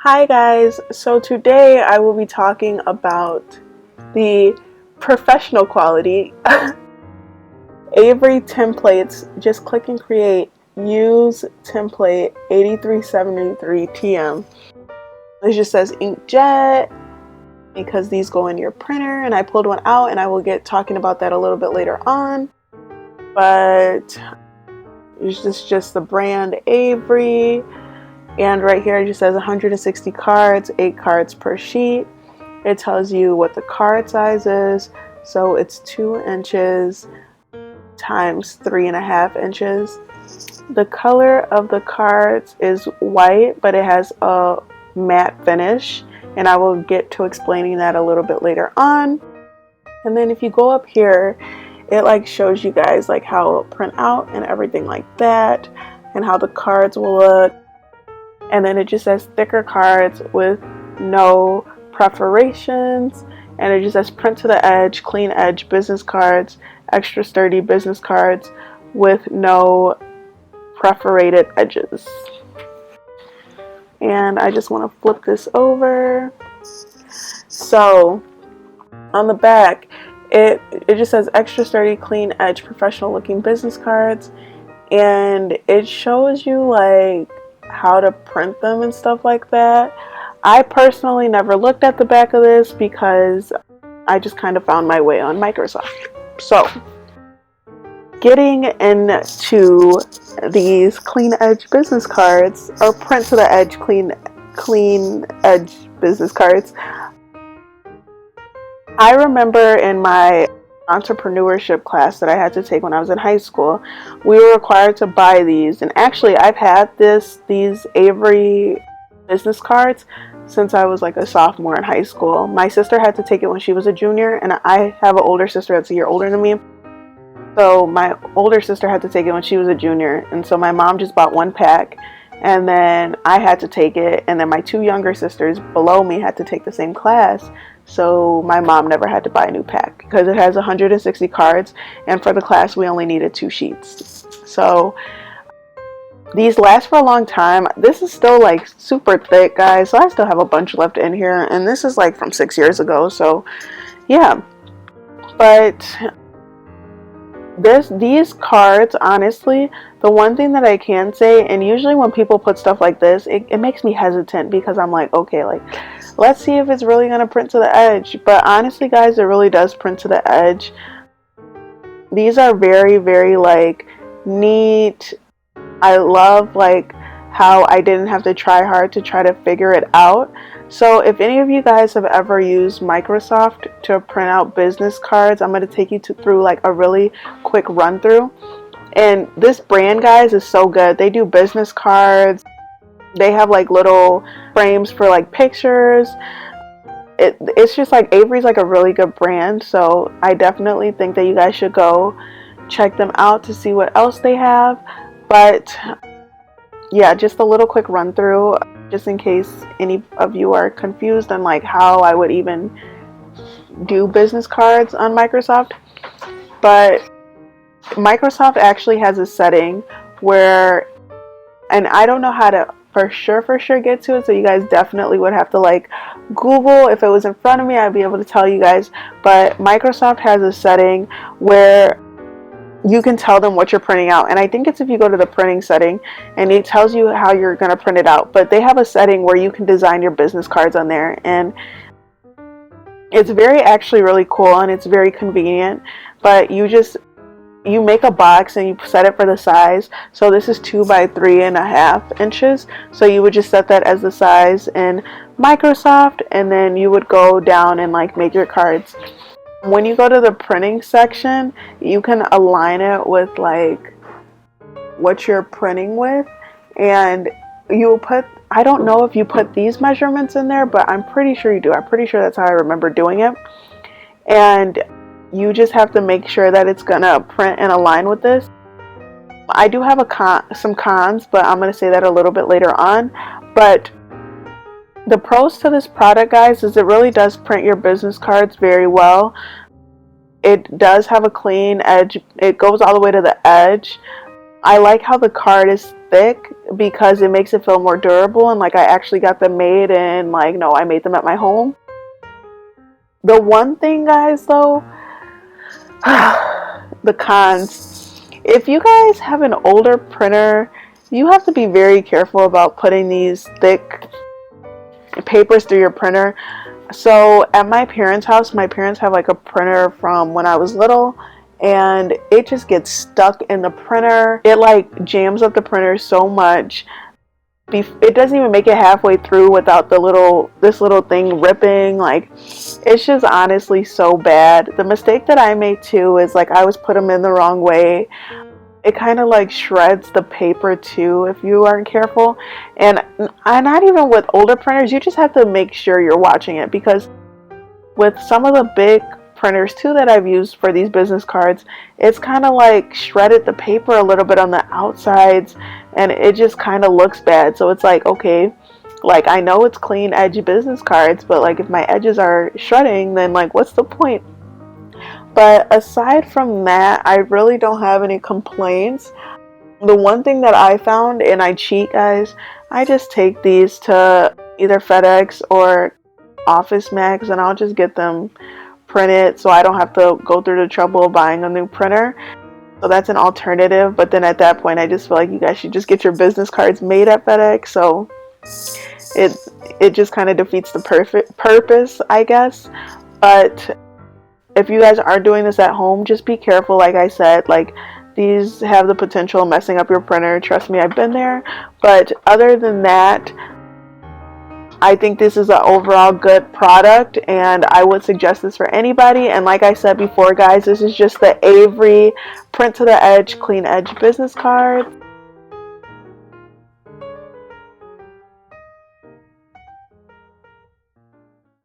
Hi guys, so today I will be talking about the professional quality Avery templates. Just click and create, use template 8373 TM. It just says inkjet because these go in your printer, and I pulled one out and I will get talking about that a little bit later on. But it's just the brand Avery. And right here it just says 160 cards, 8 cards per sheet. It tells you what the card size is. So it's 2 inches times 3.5 inches. The color of the cards is white, but it has a matte finish. And I will get to explaining that a little bit later on. And then if you go up here, it shows you guys how it'll print out and everything like that, and how the cards will look. And then it just says thicker cards with no perforations, and it just says print to the edge, clean edge business cards, extra sturdy business cards with no perforated edges. And I just want to flip this over. So on the back, it just says extra sturdy, clean edge, professional looking business cards, and it shows you how to print them and stuff like that. I personally never looked at the back of this because I just kind of found my way on Microsoft. So getting into these clean edge business cards, or print to the edge clean edge business cards, I remember in my entrepreneurship class that I had to take when I was in high school, we were required to buy these. And actually I've had these Avery business cards since I was a sophomore in high school. My sister had to take it when she was a junior, and I have an older sister that's a year older than me. So my older sister had to take it when she was a junior, and so my mom just bought one pack, and then I had to take it, and then my 2 younger sisters below me had to take the same class. So my mom never had to buy a new pack because it has 160 cards, and for the class we only needed 2 sheets. So these last for a long time. This is still super thick, guys, so I still have a bunch left in here, and this is from 6 years ago. So yeah, but these cards, honestly, the one thing that I can say, and usually when people put stuff like this, it makes me hesitant because I'm okay, let's see if it's really going to print to the edge. But honestly, guys, it really does print to the edge. These are very, very neat. I love how I didn't have to try hard to try to figure it out. So if any of you guys have ever used Microsoft to print out business cards, I'm going to take you through a really quick run through. And this brand, guys, is so good. They do business cards. They have little frames for pictures. It's just Avery's a really good brand. So I definitely think that you guys should go check them out to see what else they have. But yeah, just a little quick run through, just in case any of you are confused on how I would even do business cards on Microsoft. But Microsoft actually has a setting where, and I don't know how to for sure get to it, so you guys definitely would have to Google. If it was in front of me, I'd be able to tell you guys. But Microsoft has a setting where you can tell them what you're printing out, and I think it's if you go to the printing setting, and it tells you how you're going to print it out. But they have a setting where you can design your business cards on there, and it's actually really cool, and it's very convenient. But you make a box and you set it for the size. So this is 2 by 3.5 inches. So you would just set that as the size in Microsoft, and then you would go down and make your cards. When you go to the printing section, you can align it with what you're printing with, and you will put, I don't know if you put these measurements in there, but I'm pretty sure you do. I'm pretty sure that's how I remember doing it. And you just have to make sure that it's gonna print and align with this. I do have some cons, but I'm gonna say that a little bit later on. But the pros to this product, guys, is it really does print your business cards very well. It does have a clean edge. It goes all the way to the edge. I like how the card is thick because it makes it feel more durable, and like I actually got them made, and like no, I made them at my home. The one thing, guys, though, the cons. If you guys have an older printer, you have to be very careful about putting these thick papers through your printer. So at my parents' house, my parents have like a printer from when I was little, and it just gets stuck in the printer. It like jams up the printer so much. It doesn't even make it halfway through without this little thing ripping. Like, it's just honestly so bad. The mistake that I made too is like I always put them in the wrong way. It kind of like shreds the paper too if you aren't careful. And not even with older printers, you just have to make sure you're watching it, because with some of the big printers too that I've used for these business cards, it's kind of like shredded the paper a little bit on the outsides, and it just kind of looks bad. So it's like, okay, like I know it's clean edge business cards, but like if my edges are shredding, then like what's the point? But aside from that, I really don't have any complaints. The one thing that I found, and I cheat, guys, I just take these to either FedEx or Office Max, and I'll just get them printed so I don't have to go through the trouble of buying a new printer. So that's an alternative. But then at that point, I just feel like you guys should just get your business cards made at FedEx. So it just kind of defeats the perfect purpose, I guess. But if you guys are doing this at home, just be careful. Like I said, like these have the potential of messing up your printer. Trust me, I've been there. But other than that, I think this is an overall good product, and I would suggest this for anybody. And like I said before, guys, this is just the Avery print to the edge clean edge business card.